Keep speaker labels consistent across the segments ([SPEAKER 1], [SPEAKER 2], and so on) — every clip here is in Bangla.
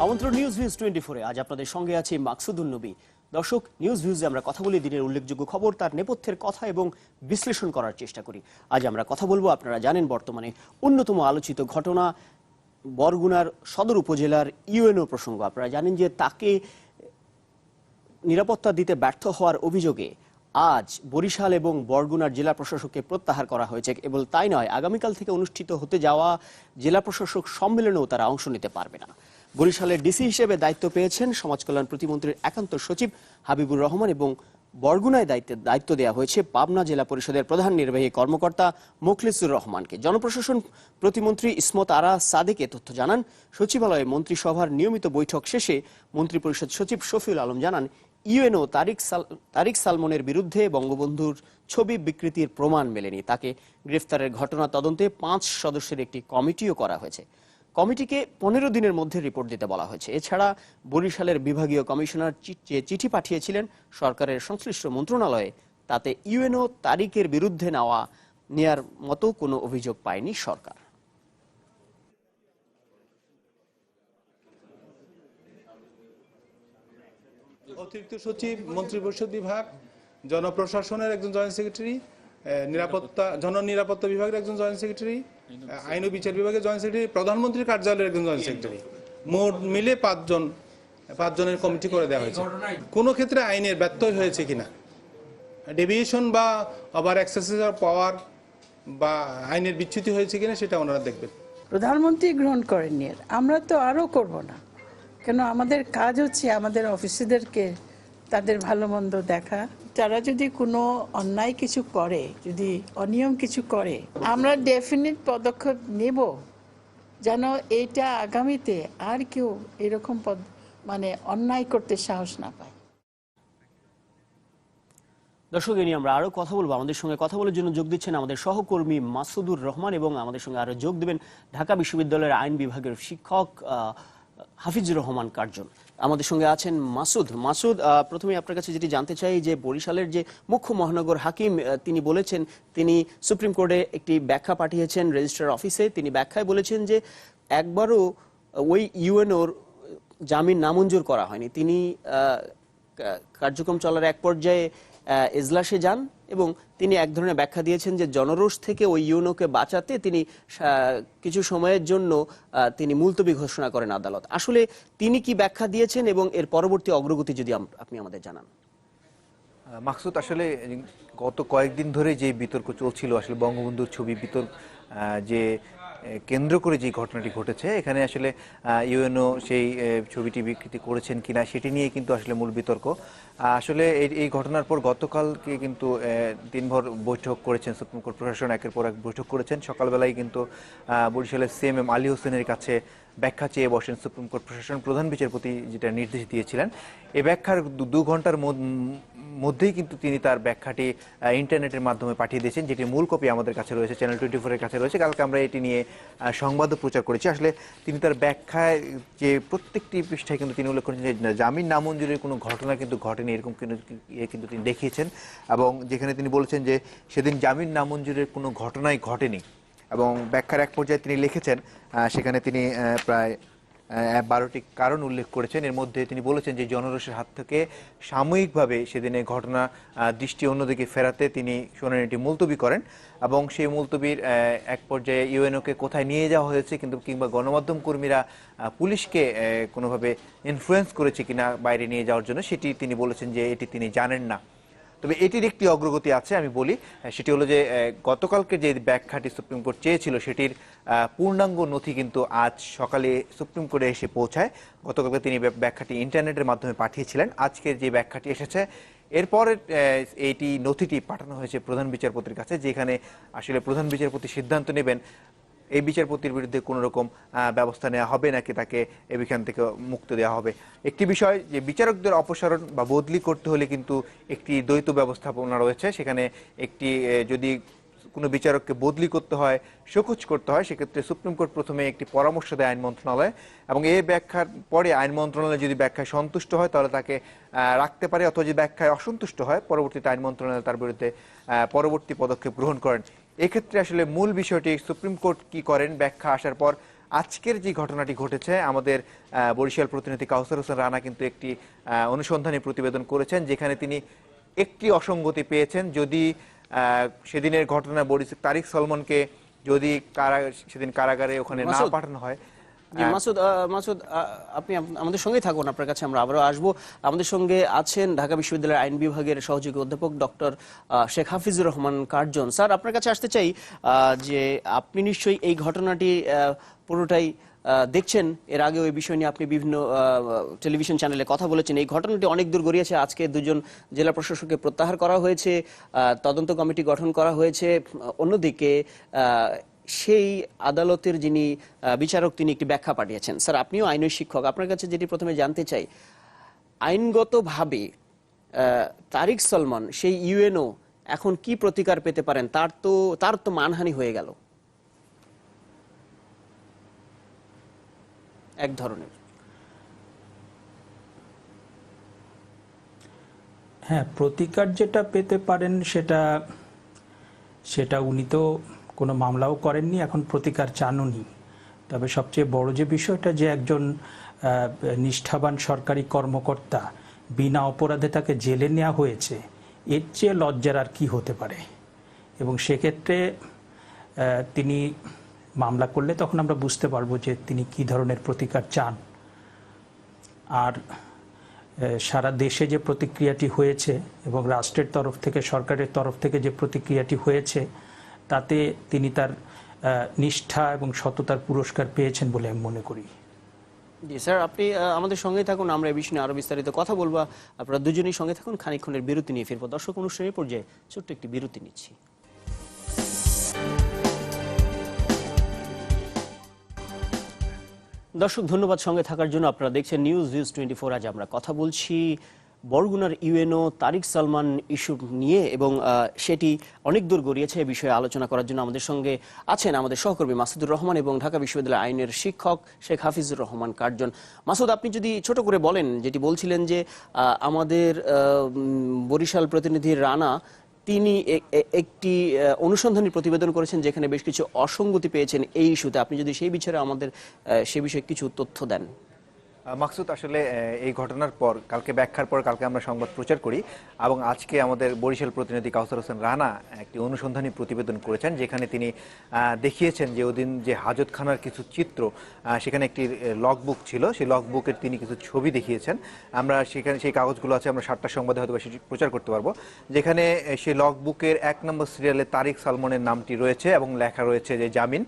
[SPEAKER 1] আমন্ত্রণ নিউজ ভিউজ 24-এ আজ আপনাদের সঙ্গে আছে মাকসুদুন নবী। দর্শক, নিউজ ভিউজে আমরা কথা বলি দিনের উল্লেখযোগ্য খবর, তার নেপথ্যের কথা এবং বিশ্লেষণ করার চেষ্টা করি। আজ আমরা কথা বলবো, আপনারা জানেন, বর্তমানে অন্যতম আলোচিত ঘটনা বরগুনার সদর উপজেলার ইউএনও প্রসঙ্গ। আপনারা জানেন যে তাকে নিরাপত্তা দিতে ব্যর্থ হওয়ার অভিযোগে আজ বরিশাল এবং বরগুনার জেলা প্রশাসককে প্রত্যাহার করা হয়েছে। কেবল তাই নয়, আগামীকাল থেকে অনুষ্ঠিত হতে যাওয়া জেলা প্রশাসক সম্মেলনেও তারা অংশ নিতে পারবে না। বরিশালের ডিসি হিসেবে দায়িত্ব পেয়েছেন সমাজ কল্যাণ প্রতিমন্ত্রীর একান্ত সচিব হাবিবুর রহমান এবং বরগুনায় দায়িত্ব দেওয়া হয়েছে পাবনা জেলা পরিষদের প্রধান নির্বাহী কর্মকর্তা মোখলেসুর রহমানকে। জনপ্রশাসন প্রতিমন্ত্রী ইসমত আরা সাদেক এ তথ্য জানান। সচিবালয়ে মন্ত্রিসভার নিয়মিত বৈঠক শেষে মন্ত্রিপরিষদ সচিব শফিউল আলম জানান, ইউএনও তারিক সালমনের বিরুদ্ধে বঙ্গবন্ধুর ছবি বিকৃতির প্রমাণ মেলেনি। তাকে গ্রেফতারের ঘটনা তদন্তে 5 সদস্যের একটি কমিটিও করা হয়েছে। কমিটিকে 15 দিনের মধ্যে রিপোর্ট দিতে বলা হয়েছে। এছাড়া বরিশালের বিভাগীয় কমিশনার যে চিঠি পাঠিয়েছিলেন সরকারের সংশ্লিষ্ট মন্ত্রণালয়ে, তাতে ইউএনও তারিকের বিরুদ্ধে নেয়ার মতো কোনো অভিযোগ পায়নি সরকার।
[SPEAKER 2] অতিরিক্ত সচিব, মন্ত্রিপরিষদ বিভাগ, জনপ্রশাসনের একজন জয়েন্ট সেক্রেটারি, জননিরাপত্তা বিভাগের একজন জয়েন্ট সেক্রেটারি, আইন ও বিচার বিভাগের জয়েন্ট সেক্রেটারি, প্রধানমন্ত্রীর কার্যালয়ের একজন জয়েন্ট সেক্রেটারি, মোট মিলে 5 জনের কমিটি করে দেওয়া হয়েছে। কোনো ক্ষেত্রে আইনের ব্যত্যয় হয়েছে কিনা, ডেভিয়েশন বা ওভার এক্সেসিভ পাওয়ার বা আইনের বিচ্যুতি হয়েছে কিনা সেটা ওনারা দেখবেন।
[SPEAKER 3] প্রধানমন্ত্রী গ্রহণ করেননি, আমরা তো আরও করব না, কেন আমাদের কাজ হচ্ছে আমাদের অফিসারদেরকে তাদের ভালো মন্দ দেখা। তারা যদি কোনো অন্যায় কিছু করে, যদি অনিয়ম কিছু করে, আমরা ডেফিনিট পদক্ষেপ নেব যেন এইটা আগামীতে আর কেউ এরকম অন্যায় করতে সাহস না পায়।
[SPEAKER 1] দর্শক, এ নিয়ে আমরা আরো কথা বলবো। আমাদের সঙ্গে কথা বলার জন্য যোগ দিচ্ছেন আমাদের সহকর্মী মাসুদুর রহমান এবং আমাদের সঙ্গে আরো যোগ দেবেন ঢাকা বিশ্ববিদ্যালয়ের আইন বিভাগের শিক্ষক হাফিজুর রহমান কার্জন। আমাদের সঙ্গে আছেন মাসুদ, প্রথমে আপনার কাছে যেটি জানতে চাই যে বরিশালের যে মুখ্য মহানগর হাকিম তিনি বলেছেন, তিনি সুপ্রিম কোর্টে একটি ব্যাখ্যা পাঠিয়েছেন রেজিস্ট্রার অফিসে। তিনি ব্যাখ্যায় বলেছেন যে একবারও ওই ইউএনওর জামিন নামঞ্জুর করা হয়নি। তিনি কার্যক্রম চলার এক পর্যায়ে এজলাসে যান এবং তিনি এক ধরনের ব্যাখ্যা দিয়েছেন যে জনরোষ থেকে ওই ইউএনওকে বাঁচাতে তিনি কিছু সময়ের জন্য তিনি মুলতবি ঘোষণা করেন আদালত। আসলে তিনি কি ব্যাখ্যা দিয়েছেন এবং এর পরবর্তী অগ্রগতি যদি আপনি আমাদের জানান।
[SPEAKER 4] মাকসুদ, আসলে গত কয়েকদিন ধরে যে বিতর্ক চলছিল, আসলে বঙ্গবন্ধুর ছবি বিতর্ক যে কেন্দ্র করে যে ঘটনাটি ঘটেছে, এখানে আসলে ইউএনও সেই ছবিটি বিকৃতি করেছেন কিনা সেটি নিয়ে কিন্তু আসলে মূল বিতর্ক। আসলে এই ঘটনার পর গতকালকে কিন্তু দিনভর বৈঠক করেছেন সুপ্রিম কোর্ট প্রশাসন, একের পর এক বৈঠক করেছেন। সকালবেলায় কিন্তু বরিশালের সিএমএম আলী হোসেনের কাছে ব্যাখ্যা চেয়ে বসেন সুপ্রিম কোর্ট প্রশাসন। প্রধান বিচারপতি যেটা নির্দেশ দিয়েছিলেন, এই ব্যাখ্যার 2 ঘন্টার মধ্যেই কিন্তু তিনি তার ব্যাখ্যাটি ইন্টারনেটের মাধ্যমে পাঠিয়ে দিয়েছেন, যেটি মূল কপি আমাদের কাছে রয়েছে, চ্যানেল 24-এর কাছে রয়েছে। কালকে আমরা এটি নিয়ে সংবাদও প্রচার করেছি। আসলে তিনি তার ব্যাখ্যায় যে প্রত্যেকটি পৃষ্ঠায় কিন্তু তিনি উল্লেখ করেছেন যে জামিন নামঞ্জুরের কোনো ঘটনা কিন্তু ঘটেনি, এরকম কিন্তু তিনি দেখিয়েছেন। এবং যেখানে তিনি বলেছেন যে সেদিন জামিন নামঞ্জুরের কোনো ঘটনাই ঘটেনি। এবং ব্যাখ্যার এক পর্যায়ে তিনি লিখেছেন, সেখানে তিনি প্রায় 12টি কারণ উল্লেখ করেছেন। এর মধ্যে তিনি বলেছেন যে জনরোষের হাত থেকে সাময়িকভাবে সেদিনে ঘটনা দৃষ্টি অন্যদিকে ফেরাতে তিনি শুনানিটি মুলতবি করেন এবং সেই মুলতবির এক পর্যায়ে ইউএনওকে কোথায় নিয়ে যাওয়া হয়েছে কিংবা গণমাধ্যম কর্মীরা পুলিশকে কোনোভাবে ইনফ্লুয়েন্স করেছে কিনা বাইরে নিয়ে যাওয়ার জন্য, সেটি তিনি বলেছেন যে এটি তিনি জানেন না। তবে এটির একটি অগ্রগতি আছে, আমি বলি, সেটি হলো যে গতকালকে যে ব্যাখ্যাটি সুপ্রিম কোর্ট চেয়েছিল সেটির পূর্ণাঙ্গ নথি কিন্তু আজ সকালে সুপ্রিম কোর্টে এসে পৌঁছায়। গতকালকে তিনি ব্যাখ্যাটি ইন্টারনেটের মাধ্যমে পাঠিয়েছিলেন। আজকের যে ব্যাখ্যাটি এসেছে, এরপরে এইটি নথিটি পাঠানো হয়েছে প্রধান বিচারপতির কাছে, যেখানে আসলে প্রধান বিচারপতি সিদ্ধান্ত নেবেন এই বিচারপতির বিরুদ্ধে কোনো রকম ব্যবস্থা নেওয়া হবে নাকি তাকে এখান থেকে মুক্তি দেওয়া হবে। একটি বিষয় যে বিচারকদের অপসারণ বা বদলি করতে হলে কিন্তু একটি দ্বৈত ব্যবস্থাপনা রয়েছে। সেখানে একটি যদি কোনো বিচারককে বদলি করতে হয়, শোকজ করতে হয়, সেক্ষেত্রে সুপ্রিম কোর্ট প্রথমে একটি পরামর্শ দেয় আইন মন্ত্রণালয় এবং এই ব্যাখ্যার পরে আইন মন্ত্রণালয় যদি ব্যাখ্যায় সন্তুষ্ট হয় তাহলে তাকে রাখতে পারে, অথবা যদি ব্যাখ্যায় অসন্তুষ্ট হয় পরবর্তীতে আইন মন্ত্রণালয় তার বিরুদ্ধে পরবর্তী পদক্ষেপ গ্রহণ করেন। এক্ষেত্রে আসলে মূল বিষয়টি সুপ্রিম কোর্ট কি করেন, ব্যাখ্যা আসার পর আজকের যে ঘটনাটি ঘটেছে, আমাদের বরিশাল প্রতিনিধি কাউসার হোসেন রানা কিন্তু একটি অনুসন্ধানী প্রতিবেদন করেছেন, যেখানে তিনি একটি অসঙ্গতি পেয়েছেন। যদি সেদিনের ঘটনা তারিক সলমনকে যদি সেদিন কারাগারে ওখানে না পাঠানো হয়।
[SPEAKER 1] মাসুদ, আপনি আমাদের সঙ্গেই থাকুন, আপনার কাছে আমরা আবারও আসবো। আমাদের সঙ্গে আছেন ঢাকা বিশ্ববিদ্যালয়ের আইন বিভাগের সহযোগী অধ্যাপক doctor Sheikh Hafizur Rahman Curzon. Sir, আপনার কাছে আসতে চাই যে আপনি নিশ্চয়ই এই ঘটনাটি পুরোটাই দেখছেন। এর আগে ওই বিষয় নিয়ে আপনি বিভিন্ন টেলিভিশন চ্যানেলে কথা বলেছেন। এই ঘটনাটি অনেক দূর গড়িয়েছে। আজকে দুজন জেলা প্রশাসককে প্রত্যাহার করা হয়েছে, তদন্ত কমিটি গঠন করা হয়েছে। অন্যদিকে সেই আদালতের যিনি বিচারক, তিনি একটি ব্যাখ্যা পাঠিয়েছেন। স্যার, আপনিও আইনের শিক্ষক, আপনার কাছে যেটি প্রথমে জানতে চাই, আইনগতভাবে তারিক সলমান, সেই ইউএনও এখন কি প্রতিকার পেতে পারেন? তার তো মানহানি হয়ে গেল এক ধরনের।
[SPEAKER 5] হ্যাঁ, প্রতিকার যেটা পেতে পারেন সেটা উনি তো কোনো মামলাও করেননি, এখন প্রতিকার চাননি। তবে সবচেয়ে বড় যে বিষয়টা, যে একজন নিষ্ঠাবান সরকারি কর্মকর্তা বিনা অপরাধে তাকে জেলে নেওয়া হয়েছে, এর চেয়ে লজ্জার আর কি হতে পারে। এবং সেক্ষেত্রে তিনি মামলা করলে তখন আমরা বুঝতে পারবো যে তিনি কি ধরনের প্রতিকার চান। আর সারা দেশে যে প্রতিক্রিয়াটি হয়েছে এবং রাষ্ট্রের তরফ থেকে, সরকারের তরফ থেকে যে প্রতিক্রিয়াটি হয়েছে, তাতে তিনি তার নিষ্ঠা এবং সততার পুরস্কার পেয়েছেন বলে আমি মনে করি।
[SPEAKER 1] জি স্যার, আপনি আমাদের সঙ্গেই থাকুন, আমরা এই বিষয়ে আরো বিস্তারিত কথা বলবো। আপনারা দুজনেই সঙ্গে থাকুন, খানিকক্ষণের বিরতি নিয়ে ফিরবো। দর্শক, অনুষ্ঠানের পর্যায়ে ছোট্ট একটি বিরতি নিচ্ছি। দর্শক, ধন্যবাদ সঙ্গে থাকার জন্য। আপনারা দেখছেন নিউজ 24। আজ আমরা কথা বলছি বরগুনার ইউএনও তারিক সলমান ইস্যু নিয়ে, এবং সেটি অনেক দূর গড়িয়েছে। এ বিষয়ে আলোচনা করার জন্য আমাদের সঙ্গে আছেন আমাদের সহকর্মী মাসুদুর রহমান এবং ঢাকা বিশ্ববিদ্যালয়ের আইনের শিক্ষক শেখ হাফিজুর রহমান কার্জন। মাসুদ, আপনি যদি ছোট করে বলেন, যেটি বলছিলেন যে আমাদের বরিশাল প্রতিনিধি রানা, তিনি একটি অনুসন্ধানী প্রতিবেদন করেছেন যেখানে বেশ কিছু অসঙ্গতি পেয়েছেন এই ইস্যুতে। আপনি যদি সেই বিষয়ে আমাদের সে বিষয়ে কিছু তথ্য দেন।
[SPEAKER 4] মাকসুদ, আসলে এই ঘটনার পর, কালকে ব্যাখ্যার পর কালকে আমরা সংবাদ প্রচার করি, এবং আজকে আমাদের বরিশাল প্রতিনিধি কাউসার হোসেন রানা একটি অনুসন্ধানী প্রতিবেদন করেছেন, যেখানে তিনি দেখিয়েছেন যে ওদিন যে হাজতখানার কিছু চিত্র, সেখানে একটি লগবুক ছিল, সেই লগবুকের তিনি কিছু ছবি দেখিয়েছেন। আমরা সেখানে সেই কাগজগুলো আছে, আমরা 7টা সংবাদে হয়তো সেটি প্রচার করতে পারবো, যেখানে সেই লগবুকের 1 নম্বর সিরিয়ালে তারিক সলমনের নামটি রয়েছে এবং লেখা রয়েছে যে জামিন।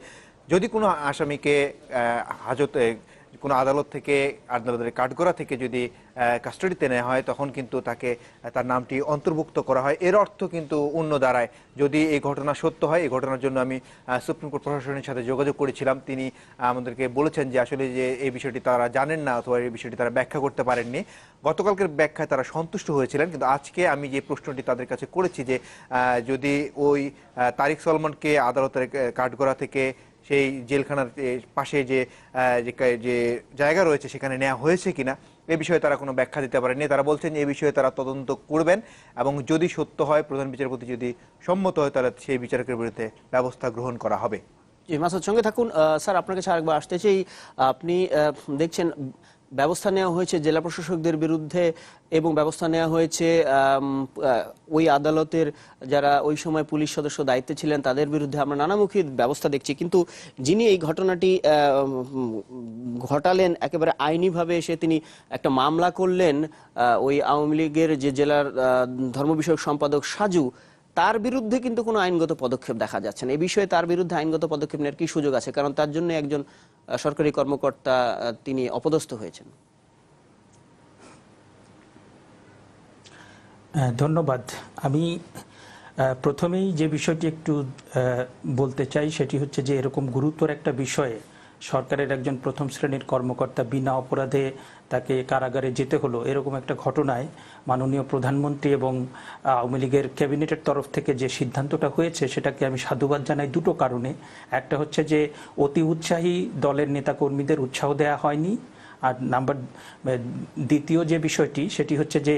[SPEAKER 4] যদি কোনো আসামিকে কোনো আদালত থেকে, আদালতের কাঠগড়া থেকে যদি কাস্টাডিতে নেওয়া হয়, তখন কিন্তু তার নামটি অন্তর্ভুক্ত করা হয়। এর অর্থ কিন্তু অন্য দাঁড়ায়, যদি এই ঘটনা সত্য হয়। এই ঘটনার জন্য আমি সুপ্রিম কোর্ট প্রশাসনের সাথে যোগাযোগ করেছিলাম। তিনি আমাদেরকে বলেছেন যে আসলে যে এই বিষয়টি তারা জানেন না, অথবা এই বিষয়টি তারা ব্যাখ্যা করতে পারেননি। গতকালকের ব্যাখ্যায় তারা সন্তুষ্ট হয়েছিলেন, কিন্তু আজকে আমি যে প্রশ্নটি তাদের কাছে করেছি যে যদি ওই তারিক সলমানকে আদালতের কাঠগড়া থেকে সেই জেলখানার পাশে যে জায়গা রয়েছে সেখানে নেওয়া হয়েছে কিনা, এ বিষয়ে তারা কোনো ব্যাখ্যা দিতে পারেনি। তারা বলছেন এই বিষয়ে তারা তদন্ত করবেন, এবং যদি সত্য হয়, প্রধান বিচারপতি যদি সম্মত হয়, তাহলে সেই বিচারকের বিরুদ্ধে ব্যবস্থা গ্রহণ করা হবে।
[SPEAKER 1] জি, মাসুদ সঙ্গে থাকুন। স্যার, আপনার কাছে আরেকবার আসতে চাই। আপনি দেখছেন ব্যবস্থা নেওয়া হয়েছে জেলা প্রশাসকদের বিরুদ্ধে, এবং ব্যবস্থা নেওয়া হয়েছে ওই আদালতের যারা ওই সময় পুলিশ সদস্য দায়িত্বে ছিলেন তাদের বিরুদ্ধে। আমরা নানামুখী ব্যবস্থা দেখছি, কিন্তু যিনি এই ঘটনাটি ঘটালেন একেবারে আইনিভাবে, তিনি একটা মামলা করলেন ওই আওয়ামী লীগের যে জেলার ধর্ম বিষয়ক সম্পাদক সাজু, তার বিরুদ্ধে কিন্তু কোনো আইনগত পদক্ষেপ দেখা যাচ্ছে না। এই বিষয়ে তার বিরুদ্ধে আইনগত পদক্ষেপ নেওয়ার কি সুযোগ আছে? কারণ তার জন্য একজন সরকারি কর্মকর্তা তিনি অপদস্থ হয়েছেন।
[SPEAKER 5] ধন্যবাদ। আমি প্রথমেই যে বিষয়টি একটু বলতে চাই, সেটি হচ্ছে যে এরকম গুরুতর একটা বিষয়ে সরকারের একজন প্রথম শ্রেণীর কর্মকর্তা বিনা অপরাধে তাকে কারাগারে যেতে হলো, এরকম একটা ঘটনায় মাননীয় প্রধানমন্ত্রী এবং আওয়ামী লীগের ক্যাবিনেটের তরফ থেকে যে সিদ্ধান্তটা হয়েছে, সেটাকে আমি সাধুবাদ জানাই দুটো কারণে। একটা হচ্ছে যে অতি উৎসাহী দলের নেতাকর্মীদের উৎসাহ দেওয়া হয়নি, আর দ্বিতীয় যে বিষয়টি সেটি হচ্ছে যে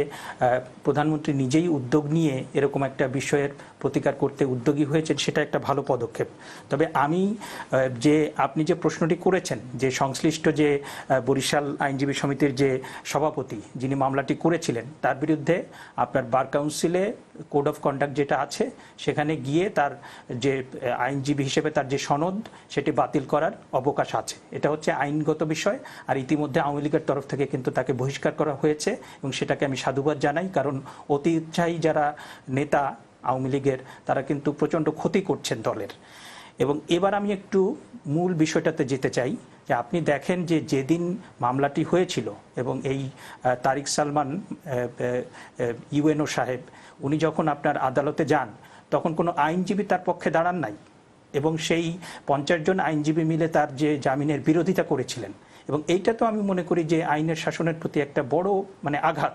[SPEAKER 5] প্রধানমন্ত্রী নিজেই উদ্যোগ নিয়ে এরকম একটা বিষয়ের প্রতিকার করতে উদ্যোগী হয়েছেন, সেটা একটা ভালো পদক্ষেপ। তবে আমি যে আপনি যে প্রশ্নটি করেছেন যে সংশ্লিষ্ট যে বরিশাল আইনজীবী সমিতির যে সভাপতি যিনি মামলাটি করেছিলেন তার বিরুদ্ধে আপনার বার কাউন্সিলে কোড অফ কন্ডাক্ট যেটা আছে সেখানে গিয়ে তার যে আইনজীবী হিসেবে তার যে সনদ সেটি বাতিল করার অবকাশ আছে। এটা হচ্ছে আইনগত বিষয়। আর ইতিমধ্যে আওয়ামী লীগের তরফ থেকে কিন্তু তাকে বহিষ্কার করা হয়েছে এবং সেটাকে আমি সাধুবাদ জানাই, কারণ অতি উৎসাহী যারা নেতা আওয়ামী লীগের তারা কিন্তু প্রচণ্ড ক্ষতি করছেন দলের। এবং এবার আমি একটু মূল বিষয়টাতে যেতে চাই যে আপনি দেখেন যে যেদিন মামলাটি হয়েছিল এবং এই তারিক সালমান ইউএনও সাহেব উনি যখন আপনার আদালতে যান তখন কোনো আইনজীবী তার পক্ষে দাঁড়ান নাই এবং সেই 50 জন আইনজীবী মিলে তার যে জামিনের বিরোধিতা করেছিলেন। এবং এইটা তো আমি মনে করি যে আইনের শাসনের প্রতি একটা বড় আঘাত।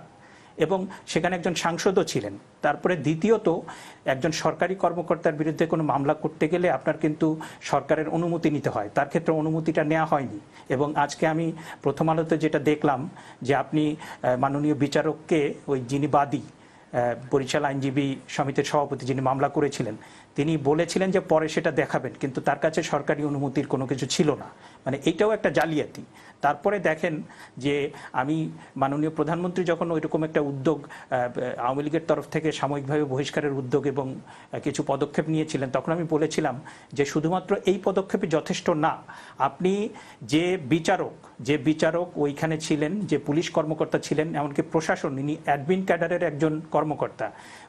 [SPEAKER 5] এবং সেখানে একজন সাংসদও ছিলেন। তারপরে দ্বিতীয়ত একজন সরকারি কর্মকর্তার বিরুদ্ধে কোনো মামলা করতে গেলে আপনার কিন্তু সরকারের অনুমতি নিতে হয়, তার ক্ষেত্রে অনুমতিটা নেওয়া হয়নি। এবং আজকে আমি প্রথম আলোতে যেটা দেখলাম যে আপনি মাননীয় বিচারককে ওই যিনি বাদী বরিশাল আইনজীবী সমিতির সভাপতি যিনি মামলা করেছিলেন তিনি বলেছিলেন যে পরে সেটা দেখাবেন, কিন্তু তার কাছে সরকারি অনুমতির কোনো কিছু ছিল না। এইটাও একটা জালিয়াতি। তারপরে দেখেন যে আমি মাননীয় প্রধানমন্ত্রী যখন ওইরকম একটা উদ্যোগ আওয়ামী লীগের তরফ থেকে সাময়িকভাবে বহিষ্কারের উদ্যোগ এবং কিছু পদক্ষেপ নিয়েছিলেন, তখন আমি বলেছিলাম যে শুধুমাত্র এই পদক্ষেপই যথেষ্ট না। আপনি যে বিচারক ওইখানে ছিলেন, যে পুলিশ কর্মকর্তা ছিলেন, এমনকি প্রশাসন, ইনি অ্যাডমিন ক্যাডারের একজন কর্মকর্তা,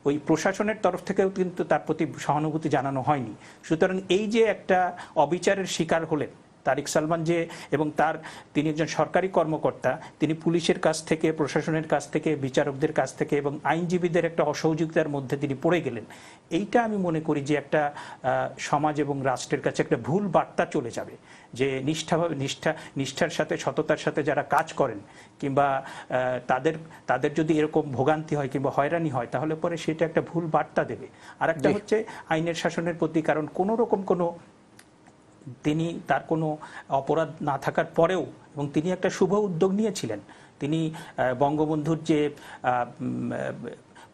[SPEAKER 5] ওই প্রশাসনের তরফ থেকেও কিন্তু তার প্রতি সহানুভূতি জানানো হয়নি। সুতরাং এই যে একটা অবিচারের শিকার হলেন তারিক সালমান এবং তিনি একজন সরকারি কর্মকর্তা, তিনি পুলিশের কাছ থেকে, প্রশাসনের কাছ থেকে, বিচারকদের কাছ থেকে এবং আইনজীবীদের একটা অসহযোগিতার মধ্যে তিনি পড়ে গেলেন। এইটা আমি মনে করি যে একটা সমাজ এবং রাষ্ট্রের কাছে একটা ভুল বার্তা চলে যাবে যে নিষ্ঠার সাথে, সততার সাথে যারা কাজ করেন কিংবা তাদের যদি এরকম ভোগান্তি হয় কিংবা হয়রানি হয় তাহলে পরে সেটা একটা ভুল বার্তা দেবে। আর একটা হচ্ছে আইনের শাসনের প্রতি, কারণ কোনো রকম তিনি তার কোনো অপরাধ না থাকার পরেও এবং তিনি একটা শুভ উদ্যোগ নিয়েছিলেন। তিনি বঙ্গবন্ধুর যে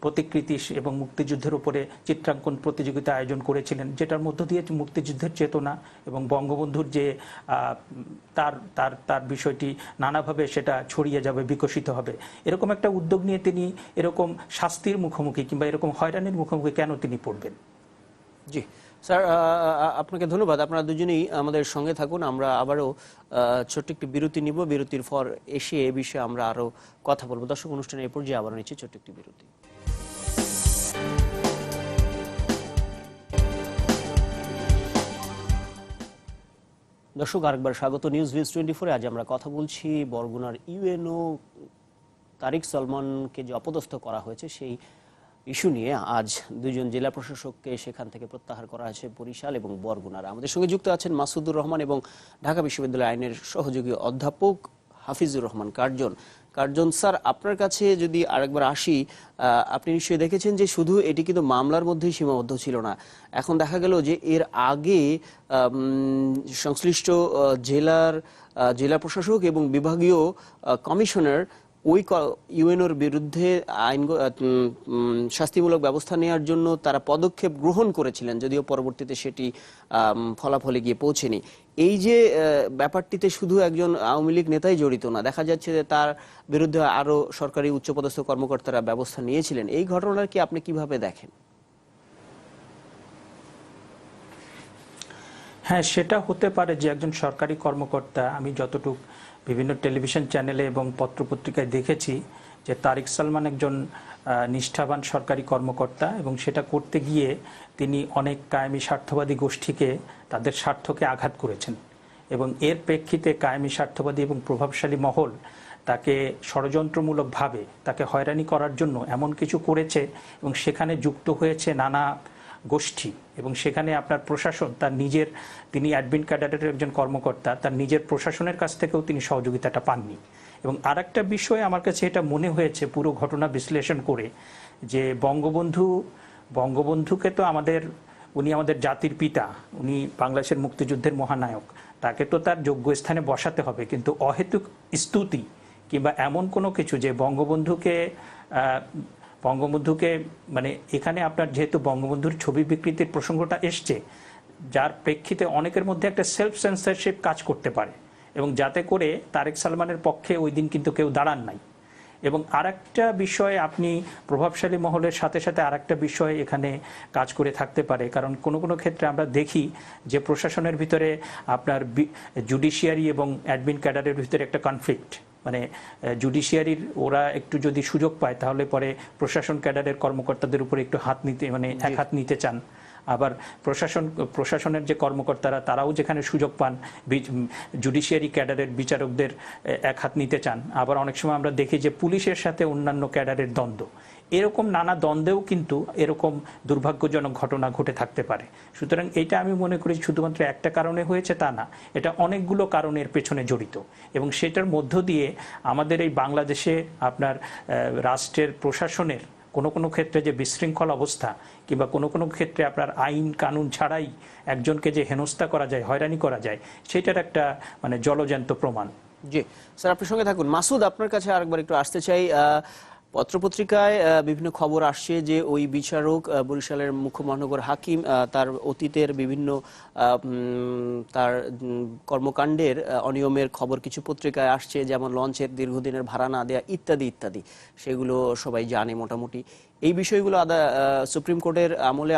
[SPEAKER 5] প্রতিকৃতি এবং মুক্তিযুদ্ধের উপরে চিত্রাঙ্কন প্রতিযোগিতা আয়োজন করেছিলেন, যেটার মধ্য দিয়ে মুক্তিযুদ্ধের চেতনা এবং বঙ্গবন্ধুর যে তার বিষয়টি নানাভাবে সেটা ছড়িয়ে যাবে, বিকশিত হবে, এরকম একটা উদ্যোগ নিয়ে তিনি এরকম শাস্তির মুখোমুখি কিংবা এরকম হয়রানির মুখোমুখি কেন তিনি পড়বেন?
[SPEAKER 1] জি স্যার, আপনাকে ধন্যবাদ। আপনারা দুজনেই আমাদের সঙ্গে থাকুন। আমরা আবারও ছোট্ট একটি বিরতি নিব। বিরতির পর এসে এ বিষয়ে আমরা আরো কথা বলবো। দর্শক, অনুষ্ঠানে এ পর্যায়ে আবারও নিচ্ছি ছোট্ট একটি বিরতি। দর্শক, আরেকবার স্বাগত নিউজ ভিজ 24-এ। আজ আমরা কথা বলছি বরগুনার ইউএনও তারিক সালমানকে যে অপদস্থ করা হয়েছে সেই ইস্যু নিয়ে। আজ দুজন জেলা প্রশাসককে সেখান থেকে প্রত্যাহার করা হয়েছে বরিশাল এবং বরগুনার। আমাদের সঙ্গে যুক্ত আছেন মাসুদুর রহমান এবং ঢাকা বিশ্ববিদ্যালয়ের আইনের সহযোগী অধ্যাপক হাফিজুর রহমান কার্জন। স্যার, আপনার কাছে যদি আরেকবার আসি, আপনি নিশ্চয়ই দেখেছেন যে শুধু এটি কিন্তু মামলার মধ্যেই সীমাবদ্ধ ছিল না। এখন দেখা গেল যে এর আগে সংশ্লিষ্ট জেলা প্রশাসক এবং বিভাগীয় কমিশনার ওই ইউএনওর বিরুদ্ধে শাস্তিমূলক ব্যবস্থা নেওয়ার জন্য তারা পদক্ষেপ গ্রহণ করেছিলেন, যদিও পরবর্তীতে সেটি ফলাফলে গিয়ে পৌঁছেনি। এই যে ব্যাপারটিতে শুধু একজন আওয়ামী লীগ নেতাই জড়িত না, দেখা যাচ্ছে যে তার বিরুদ্ধে আরো সরকারি উচ্চপদস্থ কর্মকর্তারা ব্যবস্থা নিয়েছিলেন। এই ঘটনাকে আপনি কিভাবে দেখেন?
[SPEAKER 5] হ্যাঁ, সেটা হতে পারে যে একজন সরকারি কর্মকর্তা, আমি যতটুকু বিভিন্ন টেলিভিশন চ্যানেলে এবং পত্রপত্রিকায় দেখেছি যে তারিক সালমান একজন নিষ্ঠাবান সরকারি কর্মকর্তা এবং সেটা করতে গিয়ে তিনি অনেক কায়েমি স্বার্থবাদী গোষ্ঠীকে, তাদের স্বার্থকে আঘাত করেছেন এবং এর প্রেক্ষিতে কায়েমি স্বার্থবাদী এবং প্রভাবশালী মহল তাকে ষড়যন্ত্রমূলকভাবে তাকে হয়রানি করার জন্য এমন কিছু করেছে এবং সেখানে যুক্ত হয়েছে নানা গোষ্ঠী এবং সেখানে আপনার প্রশাসন তিনি অ্যাডমিন ক্যাডারের একজন কর্মকর্তা, তার নিজের প্রশাসনের কাছ থেকেও তিনি সহযোগিতাটা পাননি। এবং আরেকটা বিষয় আমার কাছে এটা মনে হয়েছে পুরো ঘটনা বিশ্লেষণ করে যে বঙ্গবন্ধুকে তো উনি আমাদের জাতির পিতা, উনি বাংলাদেশের মুক্তিযুদ্ধের মহানায়ক। তাকে তো তার যোগ্য স্থানে বসাতে হবে, কিন্তু অহেতুক স্তুতি কিংবা এমন কোনো কিছু যে বঙ্গবন্ধুকে মানে এখানে আপনার যেহেতু বঙ্গবন্ধুর ছবি বিকৃতির প্রসঙ্গটা এসছে, যার প্রেক্ষিতে অনেকের মধ্যে একটা সেলফ সেন্সরশিপ কাজ করতে পারে, এবং যাতে করে তারেক সালমানের পক্ষে ওই দিন কিন্তু কেউ দাঁড়ান নাই। এবং আরেকটা বিষয়, আপনি প্রভাবশালী মহলের সাথে সাথে আরেকটা বিষয় এখানে কাজ করে থাকতে পারে, কারণ কোনো কোনো ক্ষেত্রে আমরা দেখি যে প্রশাসনের ভিতরে আপনার জুডিশিয়ারি এবং অ্যাডমিন ক্যাডারের ভিতরে একটা কনফ্লিক্ট, মানে জুডিশিয়ারির ওরা একটু যদি সুযোগ পায় তাহলে পরে প্রশাসন ক্যাডারের কর্মকর্তাদের উপরে একটু হাত নিতে মানে এক হাত নিতে চান। আবার প্রশাসনের যে কর্মকর্তারা তারাও যেখানে সুযোগ পান জুডিশিয়ারি ক্যাডারের বিচারকদের এক হাত নিতে চান। আবার অনেক সময় আমরা দেখি যে পুলিশের সাথে অন্যান্য ক্যাডারের দ্বন্দ্ব, এরকম নানা দ্বন্দ্বেও কিন্তু এরকম দুর্ভাগ্যজনক ঘটনা ঘটে থাকতে পারে। সুতরাং এটা আমি মনে করি শুধুমাত্র একটা কারণে হয়েছে তা না, এটা অনেকগুলো কারণের পেছনে জড়িত, এবং সেটার মধ্য দিয়ে আমাদের এই বাংলাদেশে আপনার রাষ্ট্রের প্রশাসনের কোনো কোনো ক্ষেত্রে যে বিশৃঙ্খল অবস্থা কিংবা কোনো কোনো ক্ষেত্রে আপনার আইন কানুন ছাড়াই একজনকে যে হেনস্থা করা যায়, হয়রানি করা যায়, সেটার একটা মানে জলজ্যান্ত প্রমাণ।
[SPEAKER 1] জি স্যার, আপনার সঙ্গে থাকুন। মাসুদ, আপনার কাছে আরেকবার একটু আসতে চাই। পত্রপত্রিকায় বিভিন্ন খবর আসছে যে ওই বিচারক বরিশালের মুখ্য মহানগর হাকিম তার অতীতের বিভিন্ন তার কর্মকাণ্ডের অনিয়মের খবর কিছু পত্রিকায় আসছে, যেমন লঞ্চের দীর্ঘদিনের ভাড়া না দেয়া ইত্যাদি ইত্যাদি, সেগুলো সবাই জানে মোটামুটি। এই বিষয়গুলো সুপ্রিম কোর্টের আমলে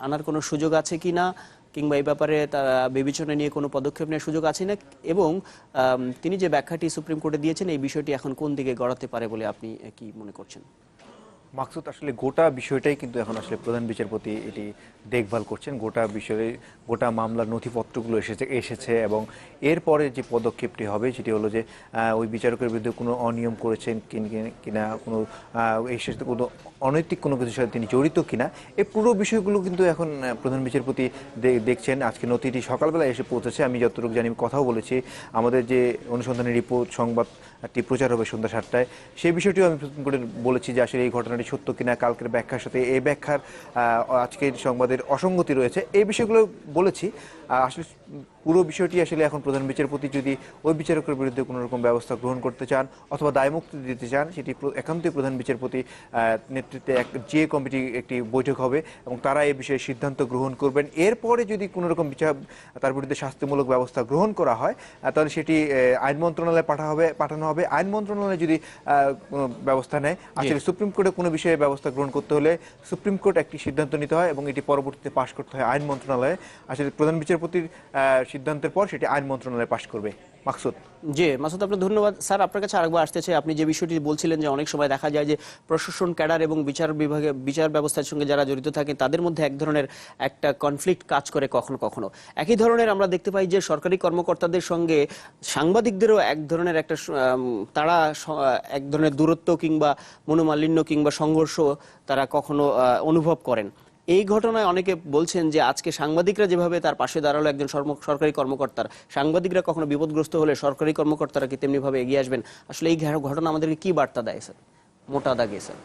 [SPEAKER 1] আনার কোনো সুযোগ আছে কি না, কিংবা এই ব্যাপারে বিবেচনা নিয়ে কোনো পদক্ষেপ নেওয়ার সুযোগ আছে না, এবং তিনি যে ব্যাখ্যাটি সুপ্রিম কোর্টে দিয়েছেন এই বিষয়টি এখন কোন দিকে গড়াতে পারে বলে আপনি কি মনে করছেন?
[SPEAKER 4] মাকসুদ, আসলে গোটা বিষয়টাই কিন্তু এখন আসলে প্রধান বিচারপতি এটি দেখভাল করছেন। গোটা বিষয়ে গোটা মামলার নথিপত্রগুলো এসেছে এবং এরপরে যে পদক্ষেপটি হবে সেটি হলো যে ওই বিচারকের বিরুদ্ধে কোনো অনিয়ম করেছেন কিনা, কোনো এই সাথে কোনো অনৈতিক কোনো কিছুর সাথে তিনি জড়িত কিনা, এই পুরো বিষয়গুলো কিন্তু এখন প্রধান বিচারপতি দেখছেন। আজকে নথিটি সকালবেলা এসে পৌঁছেছে, আমি যতটুকু জানি কথাও বলেছি। আমাদের যে অনুসন্ধানী রিপোর্ট সংবাদটি প্রচার হবে সন্ধ্যা 7টায়, সেই বিষয়টিও আমি সুপ্রিম কোর্টে বলেছি যে আসলে এই ঘটনাটি সত্য কিনা, কালকের ব্যাখ্যার সাথে এই ব্যাখ্যার আজকের সংবাদের অসঙ্গতি রয়েছে, এই বিষয়গুলো বলেছি। আসলে পুরো বিষয়টি আসলে এখন প্রধান বিচারপতি যদি ওই বিচারকের বিরুদ্ধে কোনো রকম ব্যবস্থা গ্রহণ করতে চান অথবা দায়মুক্তি দিতে চান, সেটি একান্তই প্রধান বিচারপতি নেতৃত্বে যে কমিটি একটি বৈঠক হবে এবং তারা এই বিষয়ে সিদ্ধান্ত গ্রহণ করবেন। এরপরে যদি কোনো রকম তার বিরুদ্ধে শাস্তিমূলক ব্যবস্থা গ্রহণ করা হয় তাহলে সেটি আইন মন্ত্রণালয়ে পাঠানো হবে। আইন মন্ত্রণালয় যদি কোনো ব্যবস্থা নেয়, আসলে সুপ্রিম কোর্টে কোনো বিষয়ে ব্যবস্থা গ্রহণ করতে হলে সুপ্রিম কোর্ট একটি সিদ্ধান্ত নিতে হয় এবং এটি পরবর্তীতে পাশ করতে হয় আইন মন্ত্রণালয়ে। আসলে প্রধান বিচারপতির সিদ্ধান্তের পর সেটি আইন মন্ত্রণালয় পাশ করবে। মাকসুদ।
[SPEAKER 1] জি মাসুদ, আপনার ধন্যবাদ। স্যার, আপনার কাছে আরেকবার আসতে চাই, আপনি যে বিষয়টি বলছিলেন যে অনেক সময় দেখা যায় যে প্রশাসন ক্যাডার এবং বিচার ব্যবস্থার সঙ্গে যারা জড়িত থাকেন তাদের মধ্যে এক ধরনের একটা কনফ্লিক্ট কাজ করে কখনো কখনো। একই ধরনের আমরা দেখতে পাই যে সরকারি কর্মকর্তাদের সঙ্গে সাংবাদিকদেরও এক ধরনের একটা তারা এক ধরনের দূরত্ব কিংবা মনোমালিন্য কিংবা সংঘর্ষ তারা কখনো অনুভব করেন। এই ঘটনায় অনেকে বলছেন যে আজকে সাংবাদিকরা যেভাবে তার পাশে দাঁড়ালো একজন সরকারি কর্মকর্তার, সাংবাদিকরা কখনো বিপদগ্রস্ত হলে সরকারি কর্মকর্তারা কি তেমনি ভাবে এগিয়ে আসবেন? আসলে এই ঘটনা আমাদেরকে কি বার্তা দেয় স্যার, মোটা দাগে স্যার?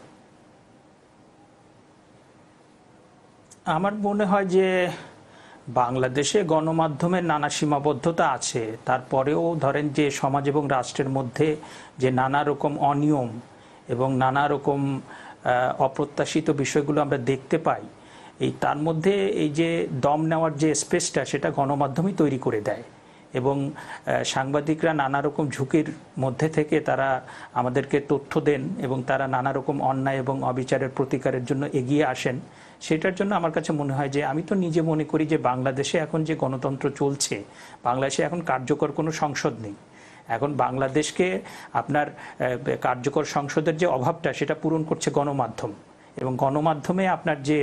[SPEAKER 5] আমার মনে হয় যে বাংলাদেশে গণমাধ্যমের নানা সীমাবদ্ধতা আছে, তারপরেও ধরেন যে সমাজ এবং রাষ্ট্রের মধ্যে যে নানা রকম অনিয়ম এবং নানা রকম অপ্রত্যাশিত বিষয়গুলো আমরা দেখতে পাই, এই তার মধ্যে এই যে দম নেওয়ার যে স্পেসটা সেটা গণমাধ্যমই তৈরি করে দেয়। এবং সাংবাদিকরা নানা রকম ঝুঁকির মধ্যে থেকে তারা আমাদেরকে তথ্য দেন এবং তারা নানা রকম অন্যায় এবং অবিচারের প্রতিকারের জন্য এগিয়ে আসেন। সেটার জন্য আমার কাছে মনে হয় যে আমি তো নিজে মনে করি যে বাংলাদেশে এখন যে গণতন্ত্র চলছে, বাংলাদেশে এখন কার্যকর কোনো সংসদ নেই। এখন বাংলাদেশকে আপনার কার্যকর সংসদের যে অভাবটা সেটা পূরণ করছে গণমাধ্যম, এবং গণমাধ্যমে আপনার যে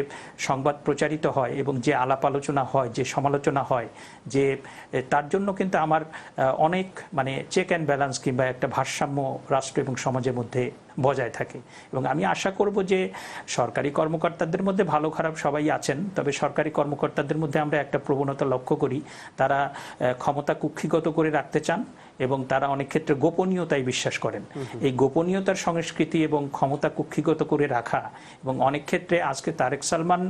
[SPEAKER 5] সংবাদ প্রচারিত হয় এবং যে আলাপ আলোচনা হয়, যে সমালোচনা হয়, যে তার জন্য কিন্তু আমার অনেক মানে চেক অ্যান্ড ব্যালেন্স কিংবা একটা ভারসাম্য রাষ্ট্র এবং সমাজের মধ্যে বজায় থাকে। এবং আমি আশা করব যে সরকারি কর্মকর্তাদের মধ্যে ভালো খারাপ সবাই আছেন, তবে সরকারি কর্মকর্তাদের মধ্যে আমরা একটা প্রবণতা লক্ষ্য করি, তারা ক্ষমতা কুক্ষিগত করে রাখতে চান এবং তারা অনেক ক্ষেত্রে গোপনীয়তায় বিশ্বাস করেন। এই গোপনীয়তার সংস্কৃতি এবং ক্ষমতা কুক্ষিগত করে রাখা, এবং অনেক ক্ষেত্রে আজকে তারেক সালমান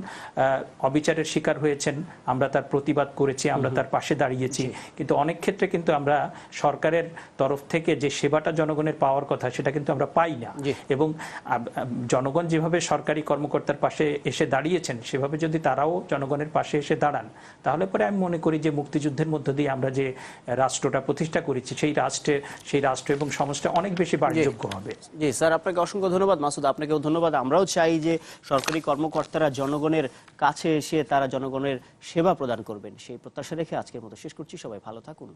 [SPEAKER 5] অবিচারের শিকার হয়েছেন, আমরা তার প্রতিবাদ করেছি, আমরা তার পাশে দাঁড়িয়েছি, কিন্তু অনেক ক্ষেত্রে কিন্তু আমরা সরকারের তরফ থেকে যে সেবাটা জনগণের পাওয়ার কথা সেটা কিন্তু আমরা পাই না। এবং জনগণ যেভাবে সরকারি কর্মকর্তার পাশে এসে দাঁড়িয়েছেন সেভাবে যদি তারাও জনগণের পাশে এসে দাঁড়ান, তাহলে পরে আমি মনে করি যে মুক্তিযুদ্ধের মধ্য দিয়ে আমরা যে রাষ্ট্রটা প্রতিষ্ঠা করেছি সেই রাষ্ট্র এবং সমাজটা অনেক বেশি বাসযোগ্য হবে।
[SPEAKER 1] জি স্যার, আপনাকে অসংখ্য ধন্যবাদ। মাসুদ, আপনাকেও ধন্যবাদ। আমরাও চাই যে সরকারি কর্মকর্তারা জনগণের কাছে এসে তারা জনগণের সেবা প্রদান করবেন, সেই প্রত্যাশা রেখে আজকের মতো শেষ করছি। সবাই ভালো থাকুন।